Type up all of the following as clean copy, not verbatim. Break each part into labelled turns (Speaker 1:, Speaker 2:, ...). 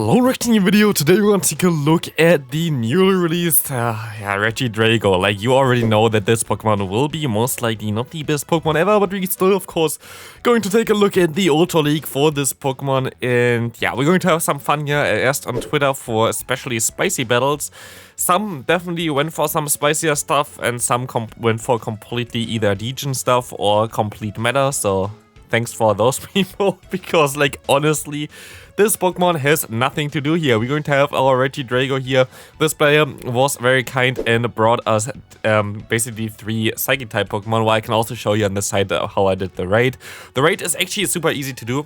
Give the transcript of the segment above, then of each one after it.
Speaker 1: Hello, reacting video. Today we're gonna take a look at the newly released Regidrago. Like, you already know that this Pokemon will be most likely not the best Pokemon ever, but we're still, of course, going to take a look at the Ultra League for this Pokemon. And yeah, we're going to have some fun here. I asked on Twitter for especially spicy battles. Some definitely went for some spicier stuff, and some went for completely either Degen stuff or complete meta. So thanks for those people, because like honestly, this Pokemon has nothing to do here. We're going to have our Regidrago here. This player was very kind and brought us basically 3 Psychic type Pokemon, while I can also show you on the side how I did the raid. The raid is actually super easy to do.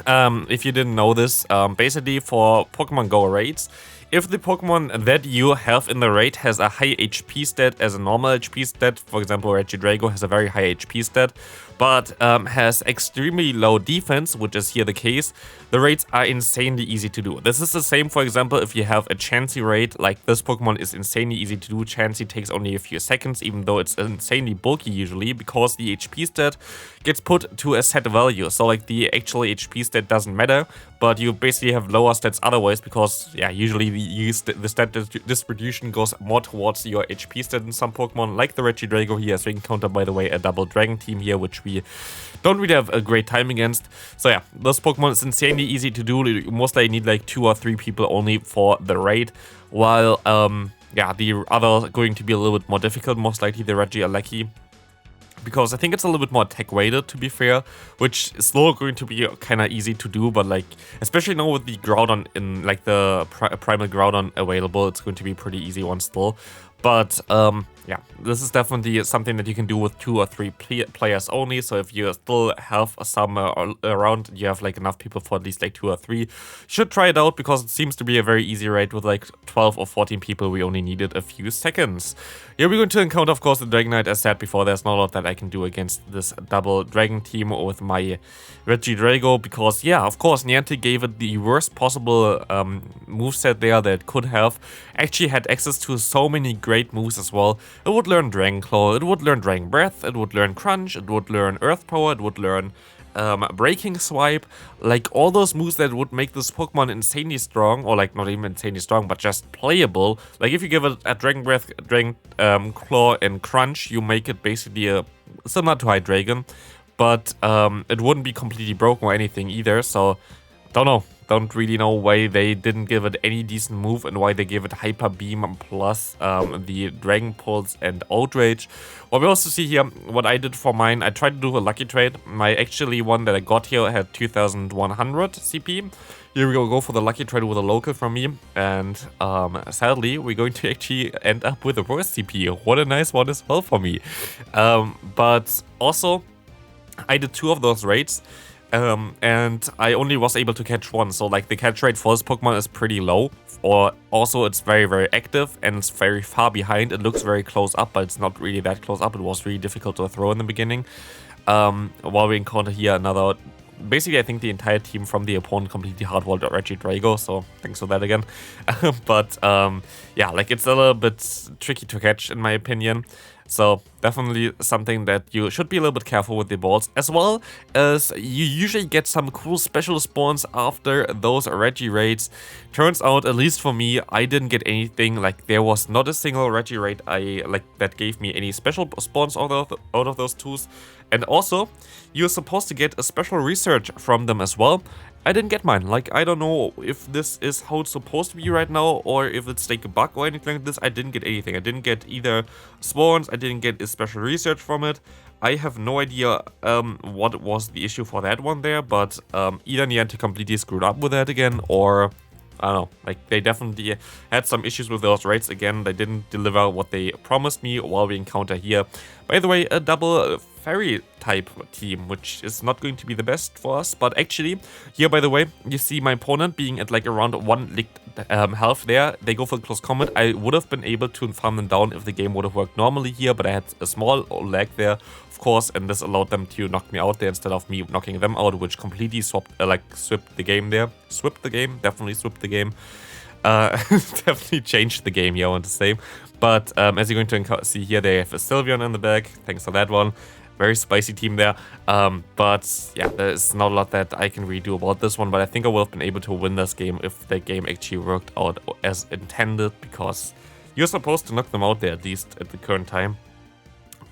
Speaker 1: If you didn't know this, basically for Pokemon Go raids, if the Pokemon that you have in the raid has a high HP stat as a normal HP stat, for example Regidrago has a very high HP stat, but has extremely low defense, which is here the case, the raids are insanely easy to do. This is the same, for example, if you have a Chansey raid. Like, this Pokemon is insanely easy to do. Chansey takes only a few seconds, even though it's insanely bulky usually, because the HP stat gets put to a set value. So like the actual HP stat doesn't matter, but you basically have lower stats otherwise, because yeah, usually the stat distribution goes more towards your HP stat in some Pokemon, like the Regidrago. He has to encounter, by the way, a double dragon team here, which we don't really have a great time against. So yeah, this Pokemon is insanely easy to do. You most likely need like 2 or 3 people only for the raid, while yeah, the other going to be a little bit more difficult, most likely the Regieleki, because I think it's a little bit more tech weighted, to be fair, which is still going to be kind of easy to do, but like, especially now with the Groudon in like the Primal Groudon available, it's going to be pretty easy one still. But yeah, this is definitely something that you can do with 2 or 3 players only. So if you still have some around, you have like enough people for at least like 2 or 3, you should try it out, because it seems to be a very easy raid with like 12 or 14 people. We only needed a few seconds. Here we're going to encounter, of course, the Dragonite. As said before, there's not a lot that I can do against this double dragon team with my Regidrago, because yeah, of course, Niantic gave it the worst possible moveset there that it could have. Actually had access to so many great moves as well. It would learn Dragon Claw, it would learn Dragon Breath, it would learn Crunch, it would learn Earth Power, it would learn Breaking Swipe. Like, all those moves that would make this Pokemon insanely strong, or like not even insanely strong, but just playable. Like, if you give it a Dragon Breath, Dragon Claw and Crunch, you make it basically a similar to Hydreigon, but it wouldn't be completely broken or anything either. So don't really know why they didn't give it any decent move, and why they gave it Hyper Beam plus the Dragon Pulse and Outrage. What we also see here, what I did for mine, I tried to do a lucky trade. My actually one that I got here had 2100 CP. Here we go for the lucky trade with a local from me, and sadly we're going to actually end up with a worse CP. What a nice one as well for me. But also, I did 2 of those raids. And I only was able to catch 1, so like the catch rate for this Pokemon is pretty low. Or also it's very, very active, and it's very far behind. It looks very close up, but it's not really that close up. It was really difficult to throw in the beginning. While we encounter here another, basically I think the entire team from the opponent completely hardwalled Regidrago, so thanks for that again. But yeah, like, it's a little bit tricky to catch in my opinion. So definitely something that you should be a little bit careful with the balls, as well as you usually get some cool special spawns after those Regi raids. Turns out, at least for me, I didn't get anything. Like, there was not a single Regi raid that gave me any special spawns out of those 2s. And also, you're supposed to get a special research from them as well. I didn't get mine. Like, I don't know if this is how it's supposed to be right now, or if it's like a bug or anything like this. I didn't get anything. I didn't get either spawns, I didn't get a special research from it. I have no idea what was the issue for that one there, but either Niantic completely screwed up with that again, or I don't know, like, they definitely had some issues with those raids again. They didn't deliver what they promised me, while we encounter here, by the way, a double fairy type team, which is not going to be the best for us. But actually, here, by the way, you see my opponent being at like around 1 licked health there. They go for close combat. I would have been able to farm them down if the game would have worked normally here, but I had a small lag there, of course, and this allowed them to knock me out there instead of me knocking them out, which completely swapped the game there. Definitely swapped the game. Definitely changed the game here, I want to say. But as you're going to see here, they have a Sylveon in the back. Thanks for that one. very spicy team there. But yeah, there's not a lot that I can really do about this one, but I think I would have been able to win this game if the game actually worked out as intended, because you're supposed to knock them out there, at least at the current time.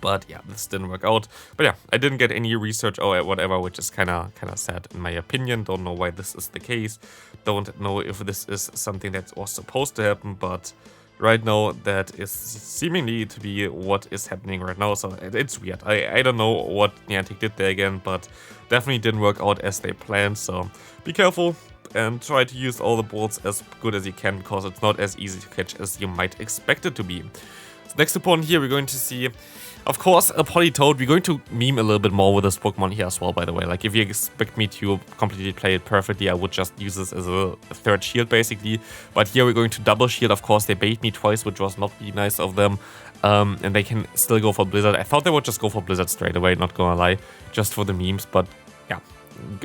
Speaker 1: But yeah, this didn't work out. But yeah, I didn't get any research or whatever, which is kind of sad in my opinion. Don't know why this is the case. Don't know if this is something that was supposed to happen, but right now that is seemingly to be what is happening right now. So it's weird. I don't know what Niantic did there again, but definitely didn't work out as they planned. So be careful and try to use all the balls as good as you can, because it's not as easy to catch as you might expect it to be. So next opponent here, we're going to see, of course, a Politoed. We're going to meme a little bit more with this Pokemon here as well, by the way. Like, if you expect me to completely play it perfectly, I would just use this as a third shield, basically. But here we're going to double shield. Of course, they bait me twice, which was not really nice of them. And they can still go for Blizzard. I thought they would just go for Blizzard straight away, not gonna lie, just for the memes. But yeah,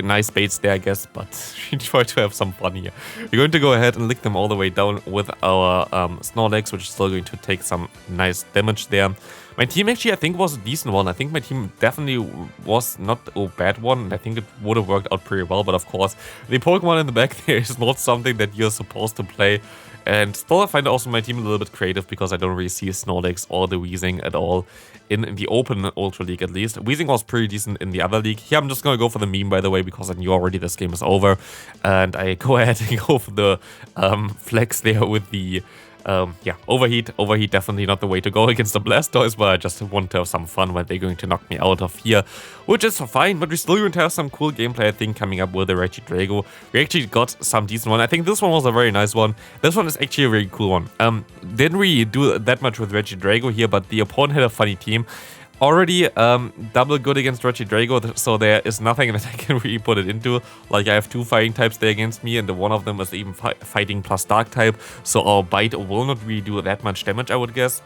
Speaker 1: nice baits there, I guess, but we try to have some fun here. We're going to go ahead and lick them all the way down with our Snorlax, which is still going to take some nice damage there. My team actually, I think, was a decent one. I think my team definitely was not a bad one, and I think it would have worked out pretty well. But of course, the Pokemon in the back there is not something that you're supposed to play. And still, I find also my team a little bit creative, because I don't really see Snorlax or the Weezing at all in the open Ultra League, at least. Weezing was pretty decent in the other league. Here, I'm just going to go for the meme, by the way, because I knew already this game is over. And I go ahead and go for the flex there with the... yeah, overheat. Overheat definitely not the way to go against the Blastoise, but I just want to have some fun when they're going to knock me out of here, which is fine, but we're still going to have some cool gameplay, I think, coming up with the Regidrago. We actually got some decent one. I think this one was a very nice one. This one is actually a very cool one. Didn't really do that much with Regidrago here, but the opponent had a funny team. Already double good against Regidrago, so there is nothing that I can really put it into. Like, I have two fighting types there against me, and one of them is even fighting plus dark type, so our bite will not really do that much damage, I would guess.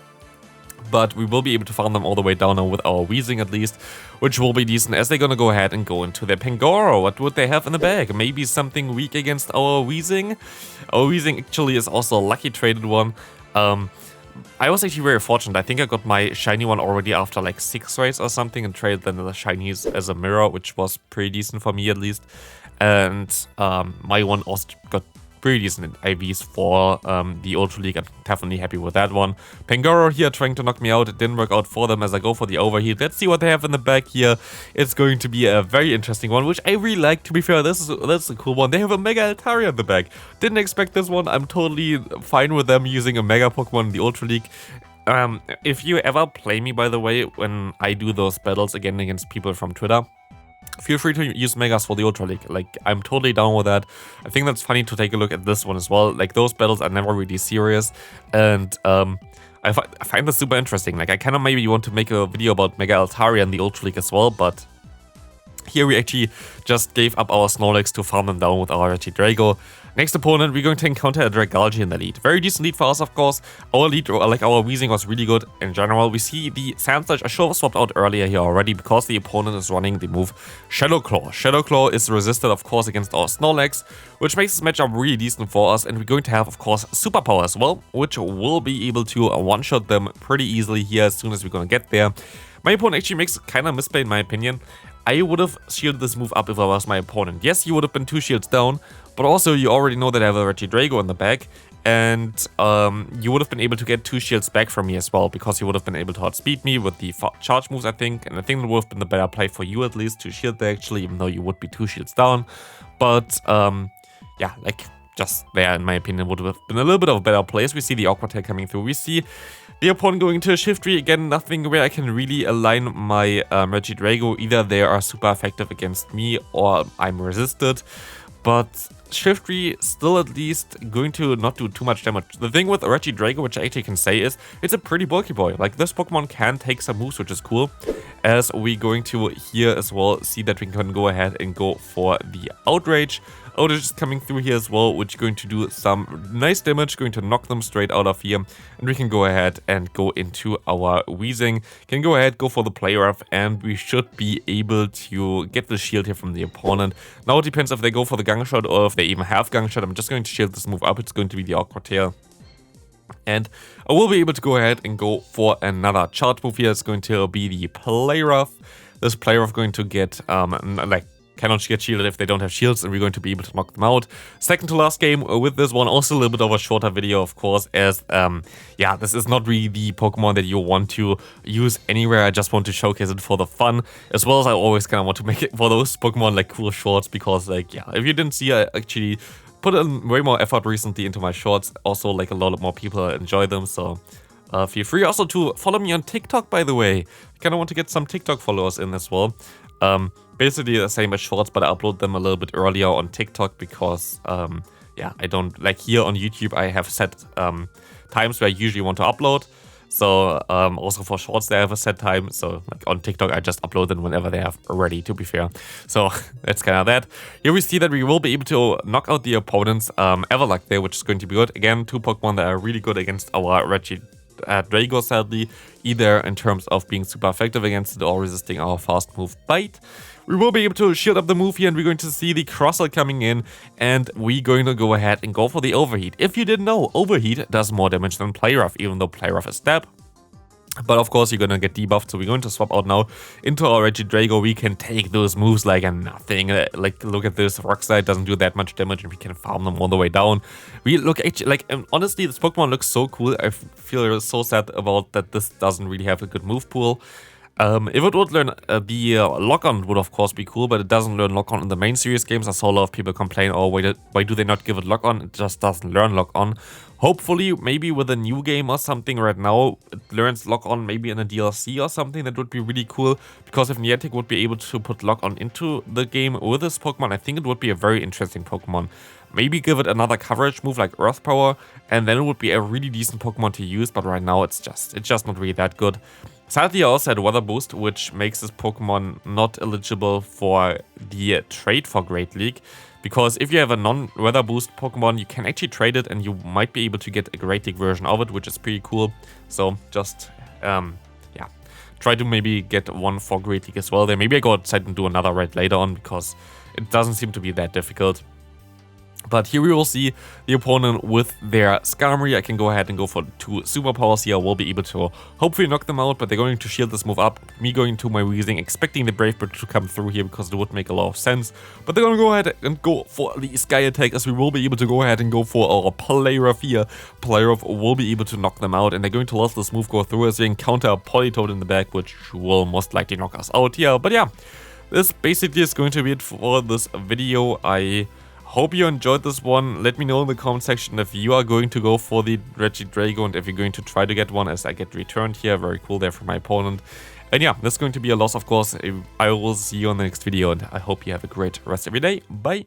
Speaker 1: But we will be able to farm them all the way down now with our Weezing, at least, which will be decent, as they're gonna go ahead and go into their Pangoro. What would they have in the bag? Maybe something weak against our Weezing? Our Weezing actually is also a lucky traded one. I was actually very fortunate. I think I got my shiny one already after like 6 raids or something, and traded then the shinies as a mirror, which was pretty decent for me, at least. And my one also got pretty decent IVs for the Ultra League. I'm definitely happy with that one. Pangoro here trying to knock me out. It didn't work out for them as I go for the overheat. Let's see what they have in the back here. It's going to be a very interesting one, which I really like, to be fair. That's a cool one. They have a Mega Altaria in the back. Didn't expect this one. I'm totally fine with them using a Mega Pokemon in the Ultra League. If you ever play me, by the way, when I do those battles again against people from Twitter, feel free to use Megas for the Ultra League. Like, I'm totally down with that. I think that's funny to take a look at this one as well. Like, those battles are never really serious. And I find this super interesting. Like, I kind of maybe want to make a video about Mega Altaria in the Ultra League as well, but here we actually just gave up our Snorlax to farm them down with our Regidrago. Next opponent, we're going to encounter a Dragalge in the lead. Very decent lead for us, of course. Our lead, like our Weezing, was really good in general. We see the Sandslash. I should have swapped out earlier here already, because the opponent is running the move Shadow Claw. Shadow Claw is resisted, of course, against our Snorlax, which makes this matchup really decent for us. And we're going to have, of course, Superpower as well, which will be able to one-shot them pretty easily here as soon as we're going to get there. My opponent actually makes kind of misplay, in my opinion. I would have shielded this move up if I was my opponent. Yes, you would have been 2 shields down, but also you already know that I have a Regidrago in the back, and you would have been able to get 2 shields back from me as well, because you would have been able to outspeed me with the charge moves, I think, and I think it would have been the better play for you, at least, to shield there, actually, even though you would be 2 shields down. But yeah, like, just there, in my opinion, would have been a little bit of a better place. We see the Aqua Tail coming through. We see the opponent going to a Shiftry. Again, nothing where I can really align my Regidrago. Either they are super effective against me, or I'm resisted. But Shiftry still at least going to not do too much damage. The thing with Regidrago, which I actually can say, is it's a pretty bulky boy. Like, this Pokemon can take some moves, which is cool. As we're going to here as well see that we can go ahead and go for the Outrage. Outrage is coming through here as well, which is going to do some nice damage, going to knock them straight out of here. And we can go ahead and go into our Weezing. Can go ahead, go for the Play Rough, and we should be able to get the shield here from the opponent. Now it depends if they go for the Gang Shot or if they even have Gang Shot. I'm just going to shield this move up. It's going to be the Aqua Tail. And I will be able to go ahead and go for another charge move here. It's going to be the Play Rough. this player is going to get, like, cannot get shielded if they don't have shields, and we're going to be able to knock them out. Second to last game with this one, also a little bit of a shorter video, of course, as, yeah, this is not really the Pokemon that you want to use anywhere. I just want to showcase it for the fun, as well as I always kind of want to make it for those Pokemon, like, cool shorts, because, like, yeah, if you didn't see, I actually put in way more effort recently into my shorts. Also, like, a lot more people enjoy them, so feel free also to follow me on TikTok, by the way. I kind of want to get some TikTok followers in as well. Basically the same as shorts, but I upload them a little bit earlier on TikTok because, yeah, I don't, like here on YouTube, I have set times where I usually want to upload. So also for shorts, they have a set time. So like on TikTok, I just upload them whenever they are ready, to be fair. So that's kind of that. Here we see that we will be able to knock out the opponent's Everluck there, which is going to be good. Again, 2 Pokemon that are really good against our Regidrago, sadly, either in terms of being super effective against it or resisting our fast move bite. We will be able to shield up the move here, and we're going to see the Crossel coming in, and we're going to go ahead and go for the Overheat. If you didn't know, Overheat does more damage than Play Rough, even though Play Rough is stab. But of course, you're going to get debuffed, so we're going to swap out now into our Regidrago. We can take those moves like a nothing. Like, look at this. Rock Slide doesn't do that much damage, and we can farm them all the way down. We look actually, like, honestly, this Pokemon looks so cool. I feel so sad about that this doesn't really have a good move pool. If it would learn the Lock-On would of course be cool, but it doesn't learn Lock-On in the main series games. I saw a lot of people complain, oh, why do they not give it Lock-On? It just doesn't learn Lock-On. Hopefully, maybe with a new game or something right now, it learns Lock-On maybe in a DLC or something. That would be really cool, because if Niantic would be able to put Lock-On into the game with this Pokemon, I think it would be a very interesting Pokemon. Maybe give it another coverage move like Earth Power, and then it would be a really decent Pokemon to use, but right now it's just not really that good. Sadly, I also had Weather Boost, which makes this Pokemon not eligible for the trade for Great League. Because if you have a non-Weather Boost Pokemon, you can actually trade it and you might be able to get a Great League version of it, which is pretty cool. So just, yeah, try to maybe get one for Great League as well. Then maybe I go outside and do another raid later on, because it doesn't seem to be that difficult. But here we will see the opponent with their Skarmory. I can go ahead and go for 2 superpowers here. I will be able to hopefully knock them out, but they're going to shield this move up. Me going to my Weezing, expecting the Brave Bird to come through here, because it would make a lot of sense. But they're going to go ahead and go for the Sky Attack, as we will be able to go ahead and go for our Play Rough here. Play Rough will be able to knock them out, and they're going to let this move go through as they encounter a Politoed in the back, which will most likely knock us out here. But yeah, this basically is going to be it for this video. I hope you enjoyed this one. Let me know in the comment section if you are going to go for the Regidrago and if you're going to try to get one, as I get returned here. Very cool there from my opponent. And yeah, this is going to be a loss, of course. I will see you on the next video, and I hope you have a great rest of your day. Bye!